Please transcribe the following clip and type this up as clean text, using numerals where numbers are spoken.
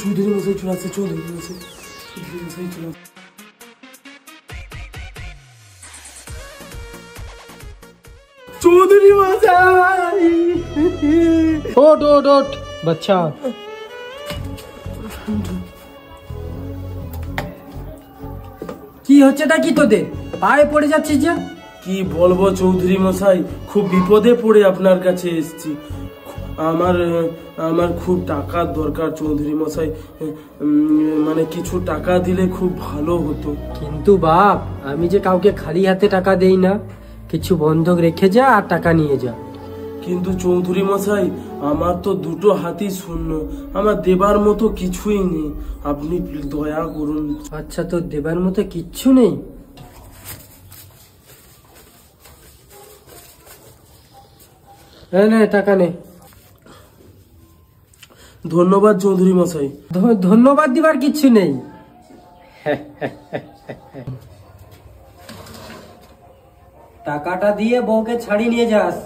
চৌধুরী মশাই চলে আসছে, চৌধুরী মশাই চলে আসছে। চৌধুরী মশাই ওঠ ওঠ ওঠ বাচ্চা। কি হচ্ছেটা কি তোদের? পায়ে পড়ে যাচ্ছিস যে? কি বলবো চৌধুরী মশাই, খুব বিপদে পড়ে আপনার কাছে এসেছি। আমার খুব টাকার দরকার চৌধুরী মশাই, মানে কিছু টাকা দিলে খুব ভালো হতো। কিন্তু বাপ, আমি যে কাউকে খালি হাতে টাকা দেই না, কিছু বন্ধক রেখে যা আর টাকা নিয়ে যা। কিন্তু চৌধুরী মশাই, আমার তো দুটো হাতই শূন্য, আমার দেবার মতো কিছুই নেই, আপনি দয়া করুন। আচ্ছা, তোর দেবার মতো কিচ্ছু নেই? নে টাকা নে। ধন্যবাদ চৌধুরী মশাই। ধন্যবাদ দিবার কিচ্ছু নেই। টাকাটা দিয়ে বউকে ছাড়ি নিয়ে যাস।